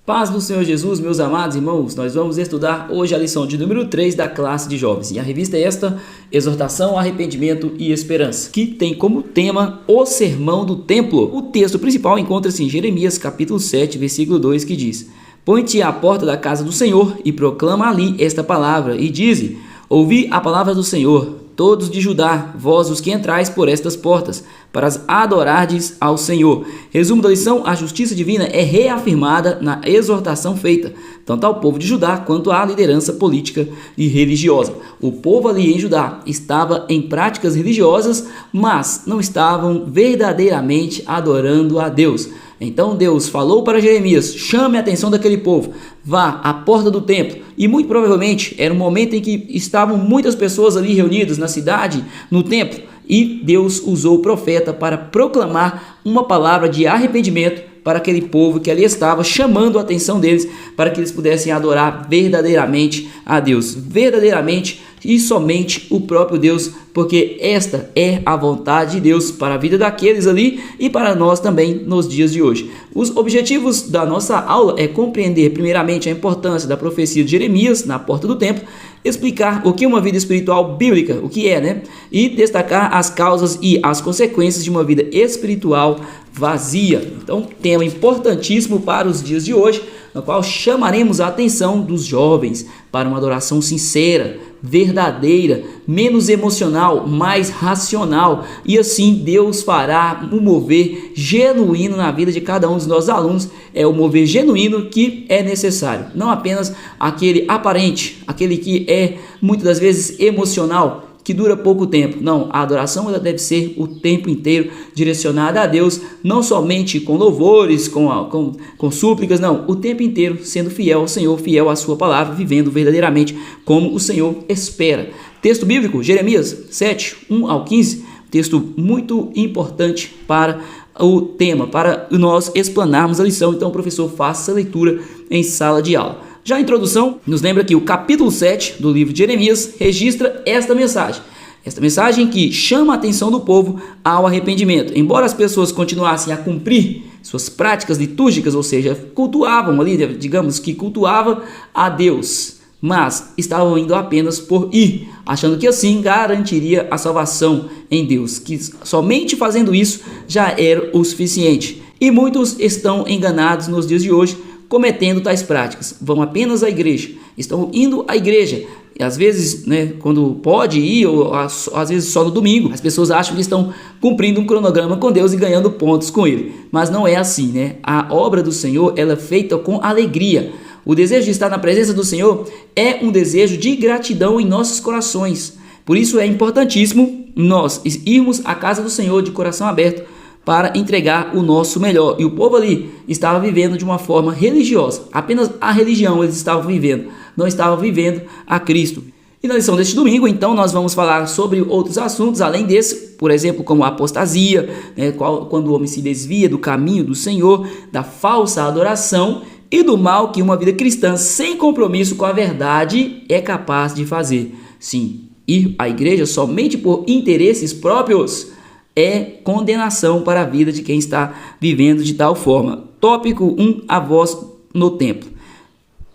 Paz do Senhor Jesus, meus amados irmãos, nós vamos estudar hoje a lição de número 3 da classe de jovens. E a revista é esta, Exortação, Arrependimento e Esperança, que tem como tema o Sermão do Templo. O texto principal encontra-se em Jeremias capítulo 7, versículo 2, que diz: Põe-te à porta da casa do Senhor e proclama ali esta palavra, e dize: Ouvi a palavra do Senhor, todos de Judá, vós os que entrais por estas portas, para adorardes ao Senhor. Resumo da lição: a justiça divina é reafirmada na exortação feita, tanto ao povo de Judá quanto à liderança política e religiosa. O povo ali em Judá estava em práticas religiosas, mas não estavam verdadeiramente adorando a Deus. Então Deus falou para Jeremias: chame a atenção daquele povo, vá à porta do templo. E muito provavelmente era um momento em que estavam muitas pessoas ali reunidas na cidade, no templo, e Deus usou o profeta para proclamar uma palavra de arrependimento para aquele povo que ali estava, chamando a atenção deles para que eles pudessem adorar verdadeiramente a Deus, verdadeiramente e somente o próprio Deus, porque esta é a vontade de Deus para a vida daqueles ali e para nós também nos dias de hoje. Os objetivos da nossa aula é compreender primeiramente a importância da profecia de Jeremias na porta do templo, explicar o que é uma vida espiritual bíblica, o que é, né? E destacar as causas e as consequências de uma vida espiritual vazia. Então, tema importantíssimo para os dias de hoje, no qual chamaremos a atenção dos jovens para uma adoração sincera, verdadeira, menos emocional, mais racional, e assim Deus fará um mover genuíno na vida de cada um dos nossos alunos. É o mover genuíno que é necessário, não apenas aquele aparente, aquele que é muitas das vezes emocional, que dura pouco tempo. Não, a adoração ela deve ser o tempo inteiro direcionada a Deus, não somente com louvores, com súplicas, não, o tempo inteiro sendo fiel ao Senhor, fiel à sua palavra, vivendo verdadeiramente como o Senhor espera. Texto bíblico, Jeremias 7, 1 ao 15, texto muito importante para o tema, para nós explanarmos a lição. Então, professor, faça a leitura em sala de aula. Já a introdução nos lembra que o capítulo 7 do livro de Jeremias registra esta mensagem que chama a atenção do povo ao arrependimento. Embora as pessoas continuassem a cumprir suas práticas litúrgicas, ou seja, cultuavam ali, digamos que cultuavam a Deus, mas estavam indo apenas por ir, achando que assim garantiria a salvação em Deus, que somente fazendo isso já era o suficiente. E muitos estão enganados nos dias de hoje, cometendo tais práticas. Vão apenas à igreja, estão indo à igreja, e às vezes, né, quando pode ir, ou às vezes só no domingo, as pessoas acham que estão cumprindo um cronograma com Deus e ganhando pontos com Ele, mas não é assim, né? A obra do Senhor, ela é feita com alegria. O desejo de estar na presença do Senhor é um desejo de gratidão em nossos corações. Por isso é importantíssimo nós irmos à casa do Senhor de coração aberto para entregar o nosso melhor. E o povo ali estava vivendo de uma forma religiosa, apenas a religião eles estavam vivendo, não estavam vivendo a Cristo. E na lição deste domingo, então, nós vamos falar sobre outros assuntos, além desse, por exemplo, como a apostasia, né, quando o homem se desvia do caminho do Senhor, da falsa adoração e do mal que uma vida cristã sem compromisso com a verdade é capaz de fazer. Sim, ir à igreja somente por interesses próprios é condenação para a vida de quem está vivendo de tal forma. Tópico 1, a voz no templo.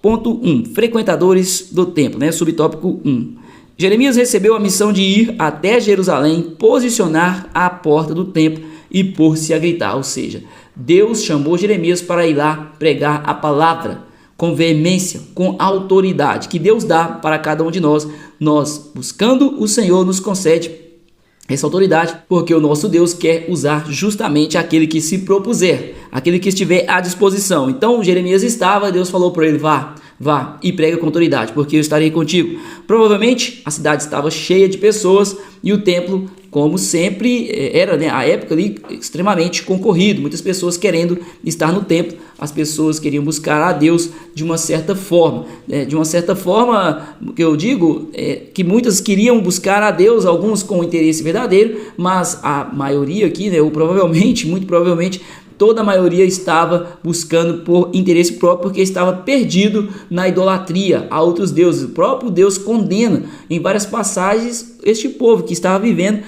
Ponto 1, frequentadores do templo, né? Subtópico 1. Jeremias recebeu a missão de ir até Jerusalém, posicionar a porta do templo e pôr-se a gritar, ou seja, Deus chamou Jeremias para ir lá pregar a palavra com veemência, com autoridade, que Deus dá para cada um de nós. Nós, buscando o Senhor, nos concede essa autoridade, porque o nosso Deus quer usar justamente aquele que se propuser, aquele que estiver à disposição. Então Jeremias estava, Deus falou para ele: vá e prega com autoridade, porque eu estarei contigo. Provavelmente a cidade estava cheia de pessoas e o templo, como sempre era, né, a época ali, extremamente concorrido, muitas pessoas querendo estar no templo. As pessoas queriam buscar a Deus de uma certa forma, o que eu digo é que muitas queriam buscar a Deus, alguns com interesse verdadeiro, mas a maioria aqui, né, ou provavelmente, muito provavelmente, toda a maioria estava buscando por interesse próprio, porque estava perdido na idolatria a outros deuses. O próprio Deus condena em várias passagens este povo que estava vivendo,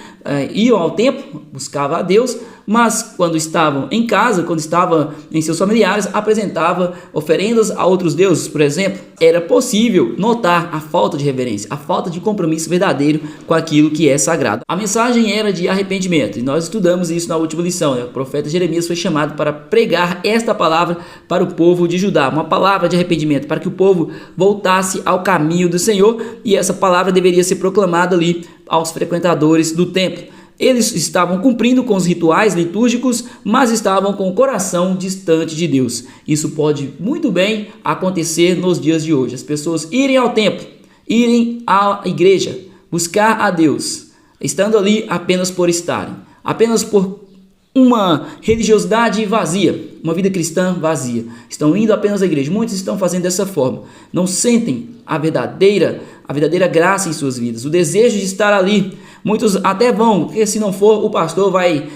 iam ao templo, buscava a Deus, mas quando estavam em casa, quando estavam em seus familiares, apresentava oferendas a outros deuses, por exemplo. Era possível notar a falta de reverência, a falta de compromisso verdadeiro com aquilo que é sagrado. A mensagem era de arrependimento, e nós estudamos isso na última lição, né? O profeta Jeremias foi chamado para pregar esta palavra para o povo de Judá, uma palavra de arrependimento, para que o povo voltasse ao caminho do Senhor, e essa palavra deveria ser proclamada ali aos frequentadores do templo. Eles estavam cumprindo com os rituais litúrgicos, mas estavam com o coração distante de Deus. Isso pode muito bem acontecer nos dias de hoje. As pessoas irem ao templo, irem à igreja, buscar a Deus, estando ali apenas por estarem, apenas por uma religiosidade vazia, uma vida cristã vazia. Estão indo apenas à igreja. Muitos estão fazendo dessa forma. Não sentem a verdadeira graça em suas vidas, o desejo de estar ali. Muitos até vão, porque se não for, o pastor vai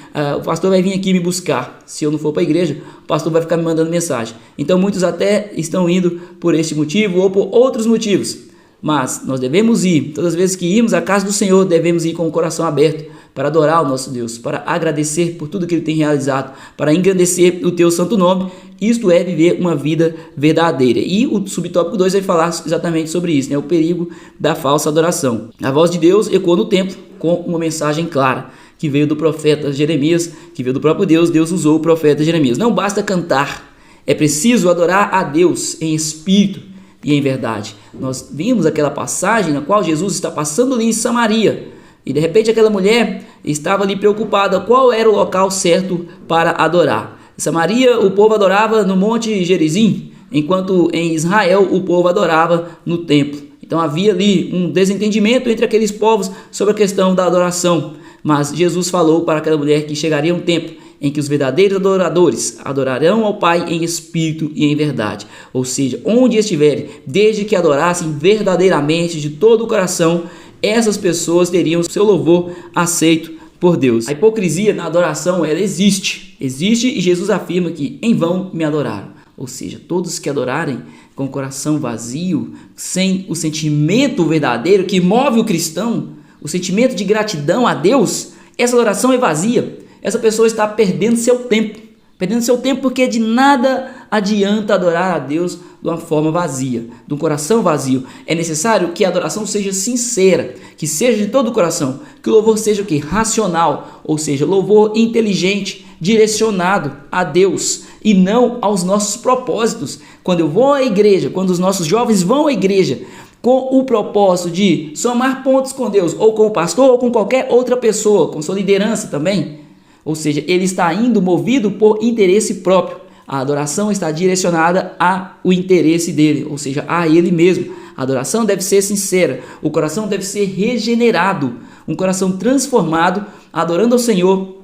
vir aqui me buscar. Se eu não for para a igreja, o pastor vai ficar me mandando mensagem. Então muitos até estão indo por este motivo ou por outros motivos. Mas nós devemos ir, todas as vezes que irmos à casa do Senhor, devemos ir com o coração aberto para adorar o nosso Deus, para agradecer por tudo que Ele tem realizado, para engrandecer o Teu santo nome. Isto é viver uma vida verdadeira. E o subtópico 2 vai falar exatamente sobre isso, né? O perigo da falsa adoração. A voz de Deus ecoou no templo com uma mensagem clara, que veio do profeta Jeremias, que veio do próprio Deus. Deus usou o profeta Jeremias. Não basta cantar, é preciso adorar a Deus em espírito e em verdade. Nós vimos aquela passagem na qual Jesus está passando ali em Samaria, e de repente aquela mulher estava ali preocupada qual era o local certo para adorar. Em Samaria o povo adorava no Monte Gerizim, enquanto em Israel o povo adorava no templo. Então havia ali um desentendimento entre aqueles povos sobre a questão da adoração. Mas Jesus falou para aquela mulher que chegaria um tempo em que os verdadeiros adoradores adorarão ao Pai em espírito e em verdade. Ou seja, onde estiverem, desde que adorassem verdadeiramente de todo o coração, essas pessoas teriam seu louvor aceito por Deus. A hipocrisia na adoração, ela existe, e Jesus afirma que em vão me adoraram. Ou seja, todos que adorarem com o coração vazio, sem o sentimento verdadeiro que move o cristão, o sentimento de gratidão a Deus, essa adoração é vazia. Essa pessoa está perdendo seu tempo porque de nada adianta adorar a Deus de uma forma vazia, de um coração vazio. É necessário que a adoração seja sincera, que seja de todo o coração, que o louvor seja o quê? Racional, ou seja, louvor inteligente, direcionado a Deus e não aos nossos propósitos. Quando eu vou à igreja, quando os nossos jovens vão à igreja com o propósito de somar pontos com Deus, ou com o pastor, ou com qualquer outra pessoa, com sua liderança também, ou seja, ele está indo movido por interesse próprio. A adoração está direcionada ao interesse dele, ou seja, a ele mesmo. A adoração deve ser sincera, o coração deve ser regenerado, um coração transformado, adorando ao Senhor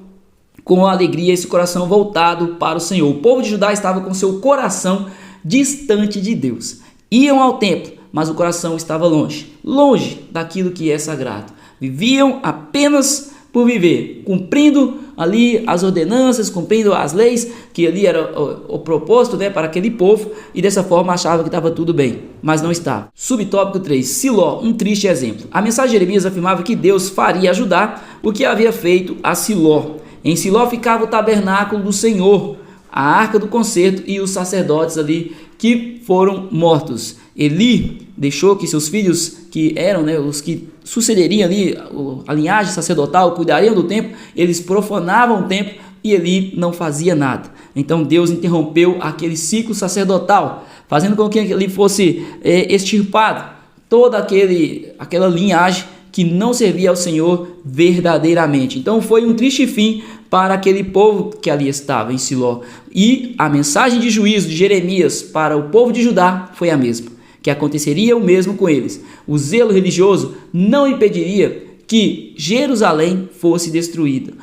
com alegria, esse coração voltado para o Senhor. O povo de Judá estava com seu coração distante de Deus. Iam ao templo, mas o coração estava longe daquilo que é sagrado. Viviam apenas por viver, cumprindo ali as ordenanças, cumprindo as leis, que ali era o propósito, né, para aquele povo, e dessa forma achava que estava tudo bem, mas não estava. Subtópico 3, Siló, um triste exemplo. A mensagem de Jeremias afirmava que Deus faria ajudar o que havia feito a Siló. Em Siló ficava o tabernáculo do Senhor, a arca do concerto e os sacerdotes ali que foram mortos. Eli deixou que seus filhos, que eram, né, os que sucederiam ali a linhagem sacerdotal, cuidariam do templo, eles profanavam o templo e Eli não fazia nada. Então Deus interrompeu aquele ciclo sacerdotal, fazendo com que ali fosse extirpado toda aquela linhagem que não servia ao Senhor verdadeiramente. Então foi um triste fim para aquele povo que ali estava em Siló. E a mensagem de juízo de Jeremias para o povo de Judá foi a mesma, que aconteceria o mesmo com eles. O zelo religioso não impediria que Jerusalém fosse destruída.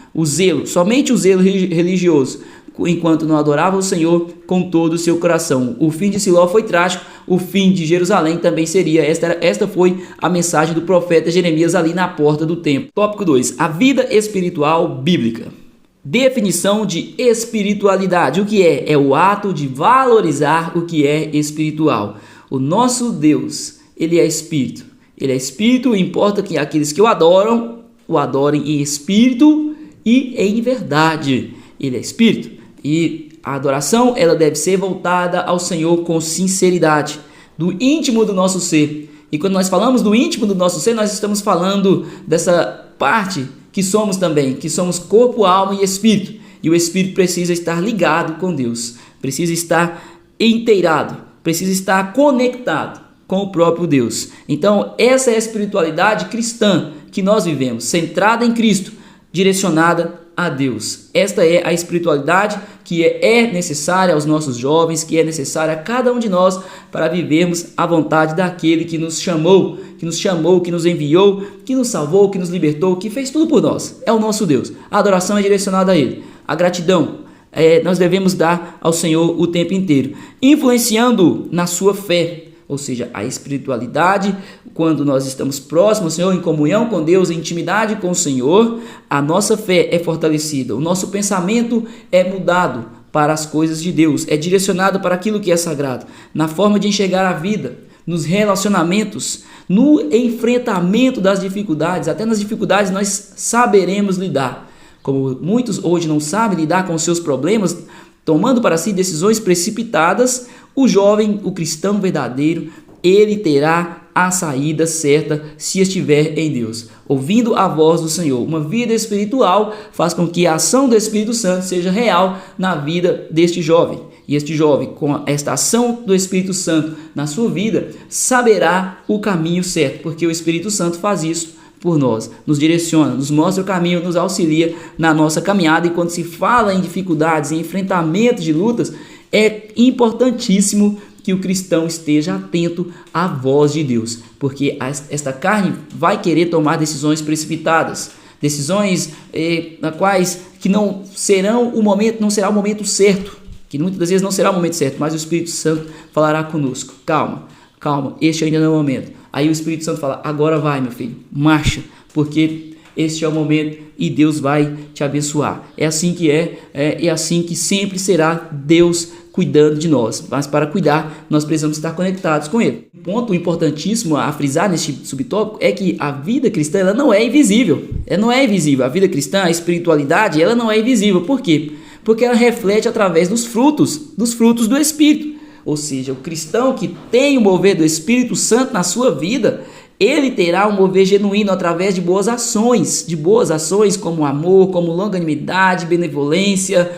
Somente o zelo religioso, enquanto não adorava o Senhor com todo o seu coração. O fim de Siló foi trágico, o fim de Jerusalém também seria. Esta foi a mensagem do profeta Jeremias ali na porta do templo. Tópico 2, a vida espiritual bíblica. Definição de espiritualidade. O que é? É o ato de valorizar o que é espiritual. O nosso Deus, Ele é Espírito. Ele é Espírito, importa que aqueles que o adoram, o adorem em espírito e em verdade. Ele é espírito. E a adoração, ela deve ser voltada ao Senhor com sinceridade, do íntimo do nosso ser. E quando nós falamos do íntimo do nosso ser, nós estamos falando dessa parte que somos também, que somos corpo, alma e espírito. E o espírito precisa estar ligado com Deus, precisa estar inteirado, precisa estar conectado com o próprio Deus. Então, essa é a espiritualidade cristã que nós vivemos, centrada em Cristo, direcionada a Deus. Esta é a espiritualidade que é necessária aos nossos jovens, que é necessária a cada um de nós para vivermos a vontade daquele que nos chamou, que nos enviou, que nos salvou, que nos libertou, que fez tudo por nós. É o nosso Deus. A adoração é direcionada a Ele. A gratidão nós devemos dar ao Senhor o tempo inteiro, influenciando na sua fé. Ou seja, a espiritualidade, quando nós estamos próximos ao Senhor, em comunhão com Deus, em intimidade com o Senhor, a nossa fé é fortalecida, o nosso pensamento é mudado para as coisas de Deus, é direcionado para aquilo que é sagrado, na forma de enxergar a vida, nos relacionamentos, no enfrentamento das dificuldades. Até nas dificuldades nós saberemos lidar. Como muitos hoje não sabem lidar com os seus problemas, tomando para si decisões precipitadas, o jovem, o cristão verdadeiro, ele terá a saída certa se estiver em Deus, ouvindo a voz do Senhor. Uma vida espiritual faz com que a ação do Espírito Santo seja real na vida deste jovem. E este jovem, com esta ação do Espírito Santo na sua vida, saberá o caminho certo, porque o Espírito Santo faz isso por nós, nos direciona, nos mostra o caminho, nos auxilia na nossa caminhada. E quando se fala em dificuldades, em enfrentamento de lutas, é importantíssimo que o cristão esteja atento à voz de Deus, porque esta carne vai querer tomar decisões precipitadas, decisões na quais que não será o momento certo, que muitas das vezes não será o momento certo, mas o Espírito Santo falará conosco: calma, este ainda não é o momento. Aí o Espírito Santo fala: agora vai, meu filho, marcha, porque este é o momento e Deus vai te abençoar. É assim que é assim que sempre será Deus cuidando de nós. Mas para cuidar, nós precisamos estar conectados com Ele. Um ponto importantíssimo a frisar neste subtópico é que a vida cristã, ela não é invisível. Ela não é invisível. A vida cristã, a espiritualidade, ela não é invisível. Por quê? Porque ela reflete através dos frutos do Espírito. Ou seja, o cristão que tem o mover do Espírito Santo na sua vida, ele terá um mover genuíno através de boas ações como amor, como longanimidade, benevolência,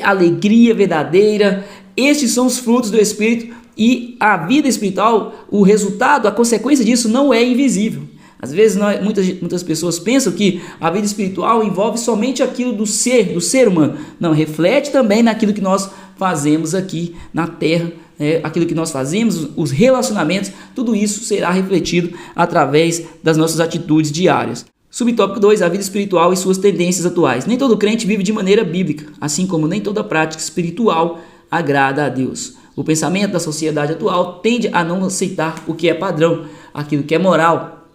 alegria verdadeira. Estes são os frutos do Espírito, e a vida espiritual, o resultado, a consequência disso não é invisível. Às vezes muitas pessoas pensam que a vida espiritual envolve somente aquilo do ser humano. Não, reflete também naquilo que nós fazemos aqui na terra, aquilo que nós fazemos, os relacionamentos, tudo isso será refletido através das nossas atitudes diárias. Subtópico 2, a vida espiritual e suas tendências atuais. Nem todo crente vive de maneira bíblica, assim como nem toda prática espiritual agrada a Deus. O pensamento da sociedade atual tende a não aceitar o que é padrão, aquilo que é moral,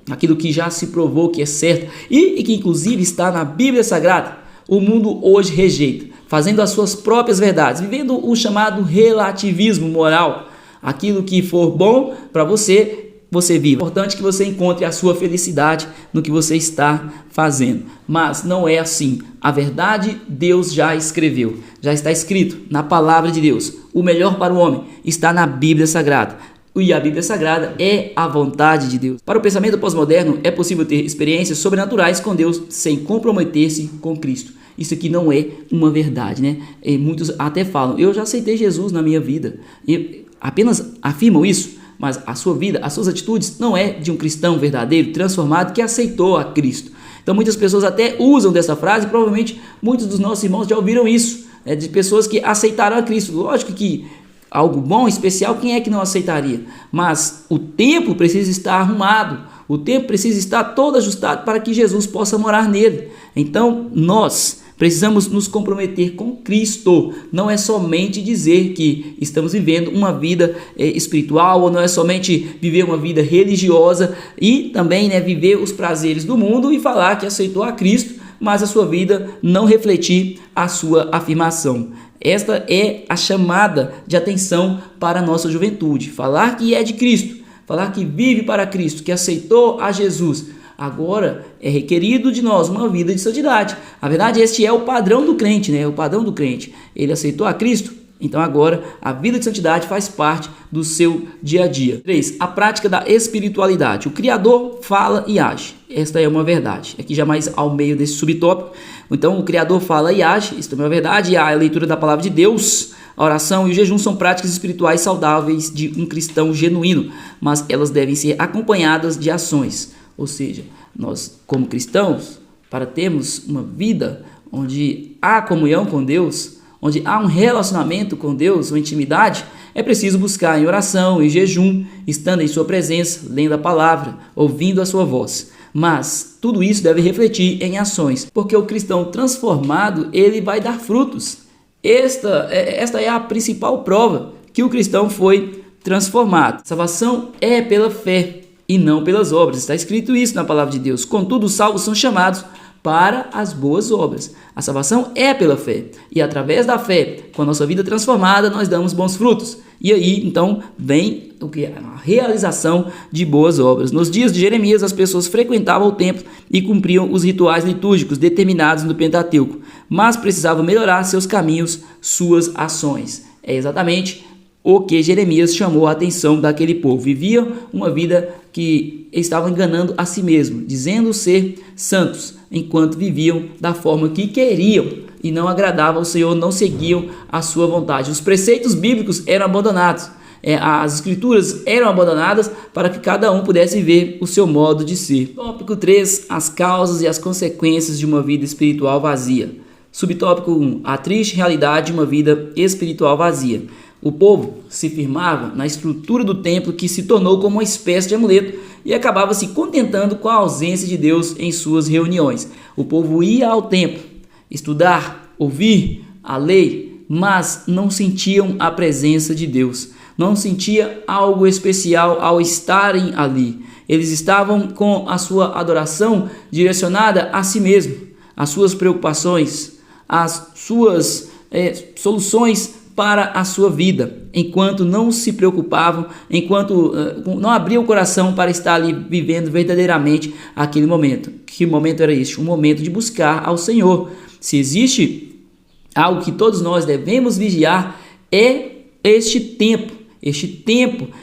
aquilo que já se provou que é certo e que inclusive está na Bíblia Sagrada. O mundo hoje rejeita, fazendo as suas próprias verdades, vivendo o chamado relativismo moral. Aquilo que for bom para você, você vive. É importante que você encontre a sua felicidade no que você está fazendo. Mas não é assim. A verdade Deus já escreveu, já está escrito na palavra de Deus. O melhor para o homem está na Bíblia Sagrada. E a Bíblia Sagrada é a vontade de Deus. Para o pensamento pós-moderno, é possível ter experiências sobrenaturais com Deus sem comprometer-se com Cristo. Isso aqui não é uma verdade, né? E muitos até falam: eu já aceitei Jesus na minha vida. E apenas afirmam isso, mas a sua vida, as suas atitudes não é de um cristão verdadeiro, transformado, que aceitou a Cristo. Então muitas pessoas até usam dessa frase, provavelmente muitos dos nossos irmãos já ouviram isso, de pessoas que aceitaram a Cristo. Lógico que algo bom, especial, quem é que não aceitaria? Mas o templo precisa estar arrumado, o templo precisa estar todo ajustado para que Jesus possa morar nele. Então nós precisamos nos comprometer com Cristo. Não é somente dizer que estamos vivendo uma vida espiritual, ou não é somente viver uma vida religiosa e também viver os prazeres do mundo e falar que aceitou a Cristo, mas a sua vida não refletir a sua afirmação. Esta é a chamada de atenção para a nossa juventude. Falar que é de Cristo, falar que vive para Cristo, que aceitou a Jesus, Agora é requerido de nós uma vida de santidade. Na verdade, este é o padrão do crente, né? O padrão do crente. Ele aceitou a Cristo, então agora a vida de santidade faz parte do seu dia a dia. 3. A prática da espiritualidade. O Criador fala e age. Esta é uma verdade. Aqui já mais ao meio desse subtópico. Então o Criador fala e age. Isso também é uma verdade. E a leitura da palavra de Deus, a oração e o jejum são práticas espirituais saudáveis de um cristão genuíno, mas elas devem ser acompanhadas de ações. Ou seja, nós como cristãos, para termos uma vida onde há comunhão com Deus, onde há um relacionamento com Deus, uma intimidade, é preciso buscar em oração e jejum, estando em sua presença, lendo a palavra, ouvindo a sua voz. Mas tudo isso deve refletir em ações, porque o cristão transformado, ele vai dar frutos. Esta é a principal prova que o cristão foi transformado. Salvação é pela fé e não pelas obras. Está escrito isso na palavra de Deus. Contudo, os salvos são chamados para as boas obras. A salvação é pela fé. E através da fé, com a nossa vida transformada, nós damos bons frutos. E aí, então, vem o que? A realização de boas obras. Nos dias de Jeremias, as pessoas frequentavam o templo e cumpriam os rituais litúrgicos determinados no Pentateuco, mas precisavam melhorar seus caminhos, suas ações. É exatamente o que Jeremias chamou a atenção daquele povo. Viviam uma vida que estavam enganando a si mesmo, dizendo ser santos, enquanto viviam da forma que queriam e não agradavam ao Senhor, não seguiam a sua vontade. Os preceitos bíblicos eram abandonados, as escrituras eram abandonadas para que cada um pudesse ver o seu modo de ser. Tópico 3, as causas e as consequências de uma vida espiritual vazia. Subtópico 1, a triste realidade de uma vida espiritual vazia. O povo se firmava na estrutura do templo, que se tornou como uma espécie de amuleto, e acabava se contentando com a ausência de Deus em suas reuniões. O povo ia ao templo estudar, ouvir a lei, mas não sentiam a presença de Deus. Não sentia algo especial ao estarem ali. Eles estavam com a sua adoração direcionada a si mesmo, às suas preocupações, às suas soluções para a sua vida, enquanto não se preocupavam, enquanto não abriam o coração para estar ali vivendo verdadeiramente aquele momento. Que momento era este? Um momento de buscar ao Senhor. Se existe algo que todos nós devemos vigiar, é este tempo,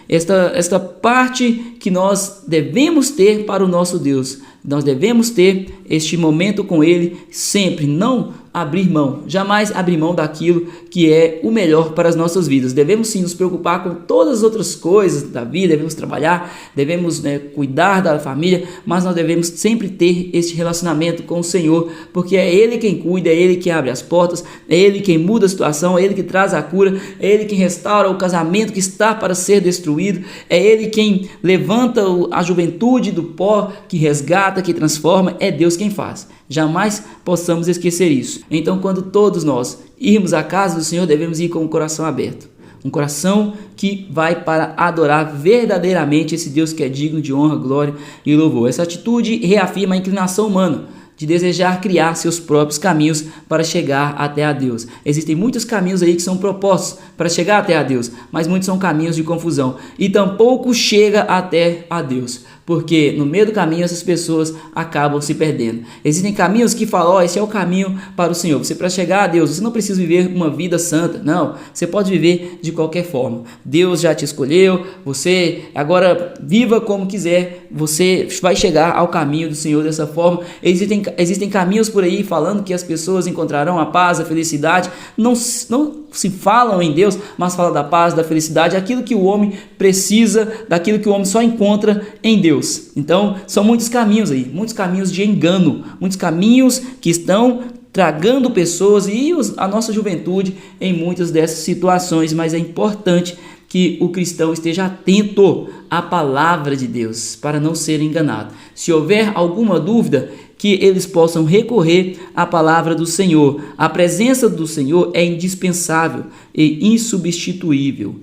esta parte que nós devemos ter para o nosso Deus. Nós devemos ter este momento com Ele sempre, não abrir mão, jamais abrir mão daquilo que é o melhor para as nossas vidas. Devemos sim nos preocupar com todas as outras coisas da vida, devemos trabalhar, devemos cuidar da família, mas nós devemos sempre ter este relacionamento com o Senhor, porque é Ele quem cuida, é Ele que abre as portas, é Ele quem muda a situação, é Ele que traz a cura, é Ele que restaura o casamento que está para ser destruído, é Ele quem levanta a juventude do pó, que resgata, que transforma, é Deus quem faz. Jamais possamos esquecer isso. Então, quando todos nós irmos à casa do Senhor, devemos ir com o coração aberto. Um coração que vai para adorar verdadeiramente esse Deus que é digno de honra, glória e louvor. Essa atitude reafirma a inclinação humana de desejar criar seus próprios caminhos para chegar até a Deus. Existem muitos caminhos aí que são propostos para chegar até a Deus, mas muitos são caminhos de confusão e tampouco chega até a Deus, porque no meio do caminho essas pessoas acabam se perdendo. Existem caminhos que falam, esse é o caminho para o Senhor. Você, para chegar a Deus, você não precisa viver uma vida santa, não, você pode viver de qualquer forma. Deus já te escolheu, você agora viva como quiser, você vai chegar ao caminho do Senhor dessa forma. Existem caminhos por aí falando que as pessoas encontrarão a paz, a felicidade. Não se falam em Deus, mas falam da paz, da felicidade, aquilo que o homem precisa, daquilo que o homem só encontra em Deus. Então, são muitos caminhos aí, muitos caminhos de engano, muitos caminhos que estão tragando pessoas e a nossa juventude em muitas dessas situações, mas é importante que o cristão esteja atento à palavra de Deus para não ser enganado. Se houver alguma dúvida, que eles possam recorrer à palavra do Senhor. A presença do Senhor é indispensável e insubstituível.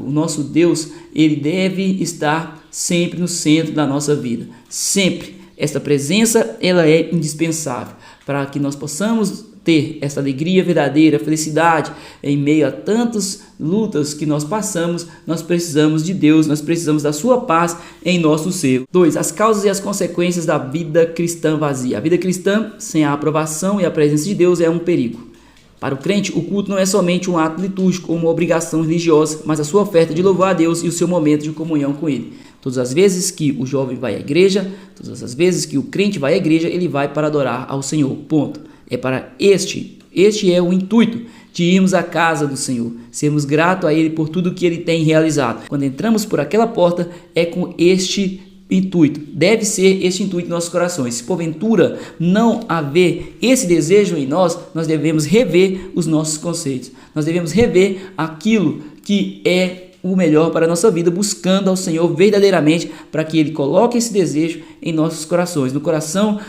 O nosso Deus, ele deve estar sempre no centro da nossa vida. Sempre. Esta presença, ela é indispensável para que nós possamos ter essa alegria verdadeira, felicidade em meio a tantas lutas que nós passamos, nós precisamos de Deus, nós precisamos da sua paz em nosso ser. 2. As causas e as consequências da vida cristã vazia. A vida cristã sem a aprovação e a presença de Deus é um perigo. Para o crente, o culto não é somente um ato litúrgico ou uma obrigação religiosa, mas a sua oferta de louvar a Deus e o seu momento de comunhão com Ele. Todas as vezes que o jovem vai à igreja, todas as vezes que o crente vai à igreja, ele vai para adorar ao Senhor. Ponto. É para este é o intuito de irmos à casa do Senhor, sermos gratos a Ele por tudo que Ele tem realizado. Quando entramos por aquela porta, é com este intuito, deve ser este intuito em nossos corações. Se porventura não haver esse desejo em nós, nós devemos rever os nossos conceitos, nós devemos rever aquilo que é o melhor para a nossa vida, buscando ao Senhor verdadeiramente para que Ele coloque esse desejo em nossos corações, no coração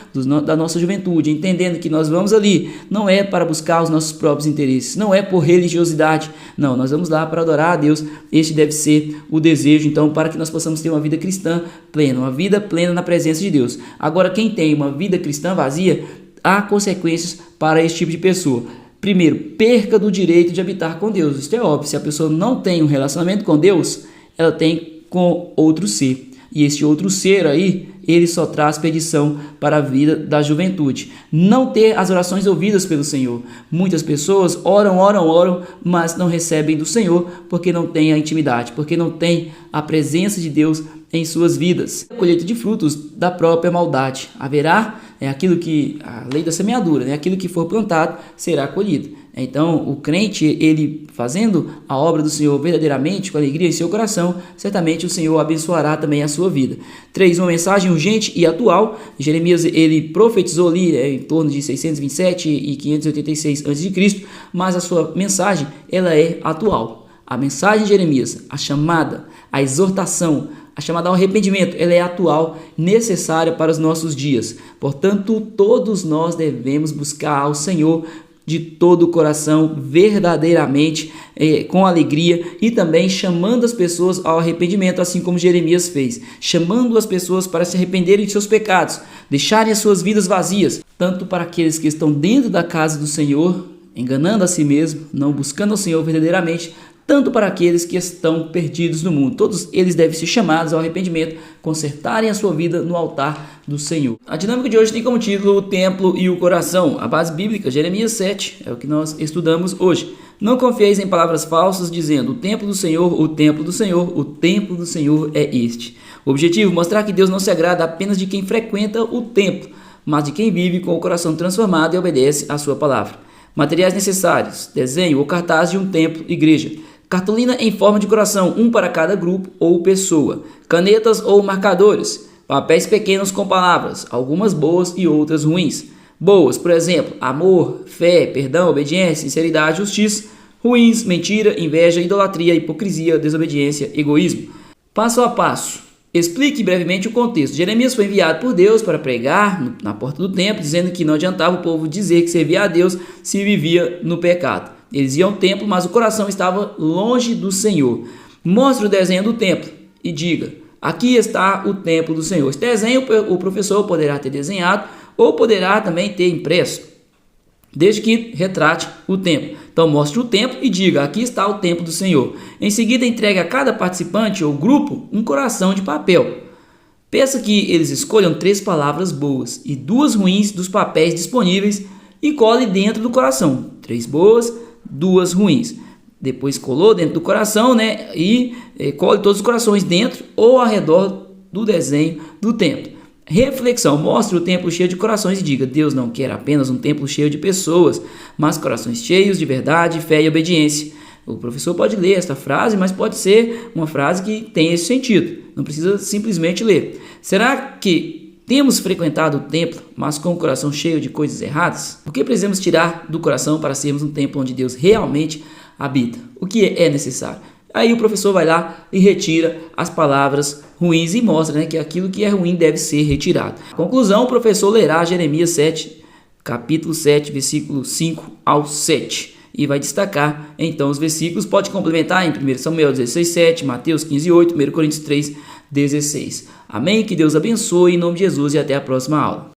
da nossa juventude, entendendo que nós vamos ali, não é para buscar os nossos próprios interesses, não é por religiosidade, não, nós vamos lá para adorar a Deus. Este deve ser o desejo, então, para que nós possamos ter uma vida cristã plena, uma vida plena na presença de Deus. Agora, quem tem uma vida cristã vazia, há consequências para esse tipo de pessoa. Primeiro, perca do direito de habitar com Deus. Isso é óbvio. Se a pessoa não tem um relacionamento com Deus, ela tem com outro ser. E esse outro ser aí, ele só traz perdição para a vida da juventude. Não ter as orações ouvidas pelo Senhor. Muitas pessoas oram, mas não recebem do Senhor porque não têm a intimidade, porque não têm a presença de Deus em suas vidas. A colheita de frutos da própria maldade. Haverá aquilo que, a lei da semeadura, aquilo que for plantado será colhido. Então, o crente, ele fazendo a obra do Senhor verdadeiramente, com alegria em seu coração, certamente o Senhor abençoará também a sua vida. 3. Uma mensagem urgente e atual. Jeremias, ele profetizou ali em torno de 627 e 586 a.C., mas a sua mensagem, ela é atual. A mensagem de Jeremias, a chamada, a exortação, a chamada ao arrependimento, ela é atual, necessária para os nossos dias. Portanto, todos nós devemos buscar ao Senhor de todo o coração, verdadeiramente, com alegria, e também chamando as pessoas ao arrependimento, assim como Jeremias fez, chamando as pessoas para se arrependerem de seus pecados, deixarem as suas vidas vazias, tanto para aqueles que estão dentro da casa do Senhor, enganando a si mesmo, não buscando o Senhor verdadeiramente, tanto para aqueles que estão perdidos no mundo. Todos eles devem ser chamados ao arrependimento, consertarem a sua vida no altar do Senhor. A dinâmica de hoje tem como título o templo e o coração. A base bíblica, Jeremias 7, é o que nós estudamos hoje. Não confieis em palavras falsas, dizendo: o templo do Senhor, o templo do Senhor, o templo do Senhor é este. O objetivo, mostrar que Deus não se agrada apenas de quem frequenta o templo, mas de quem vive com o coração transformado e obedece à sua palavra. Materiais necessários: desenho ou cartaz de um templo, igreja. Cartolina em forma de coração, um para cada grupo ou pessoa. Canetas ou marcadores. Papéis pequenos com palavras, algumas boas e outras ruins. Boas, por exemplo, amor, fé, perdão, obediência, sinceridade, justiça. Ruins, mentira, inveja, idolatria, hipocrisia, desobediência, egoísmo. Passo a passo. Explique brevemente o contexto. Jeremias foi enviado por Deus para pregar na porta do templo, dizendo que não adiantava o povo dizer que servia a Deus se vivia no pecado. Eles iam ao templo, mas o coração estava longe do Senhor. Mostre o desenho do templo e diga: aqui está o templo do Senhor. Esse desenho o professor poderá ter desenhado ou poderá também ter impresso, desde que retrate o templo. Então mostre o templo e diga: aqui está o templo do Senhor. Em seguida, entregue a cada participante ou grupo um coração de papel. Peça que eles escolham 3 palavras boas e 2 ruins dos papéis disponíveis e cole dentro do coração. 3 boas, 2 ruins. Depois colou dentro do coração, e cole todos os corações dentro ou ao redor do desenho do templo. Reflexão: mostre o templo cheio de corações e diga: Deus não quer apenas um templo cheio de pessoas, mas corações cheios de verdade, fé e obediência. O professor pode ler esta frase, mas pode ser uma frase que tem esse sentido. Não precisa simplesmente ler. Será que temos frequentado o templo, mas com o coração cheio de coisas erradas? O que precisamos tirar do coração para sermos um templo onde Deus realmente habita? O que é necessário? Aí o professor vai lá e retira as palavras ruins e mostra que aquilo que é ruim deve ser retirado. Conclusão: o professor lerá Jeremias 7, capítulo 7, versículo 5 ao 7. E vai destacar então os versículos. Pode complementar em 1 Samuel 16, 7, Mateus 15, 8, 1 Coríntios 3, 16. Amém? Que Deus abençoe em nome de Jesus e até a próxima aula.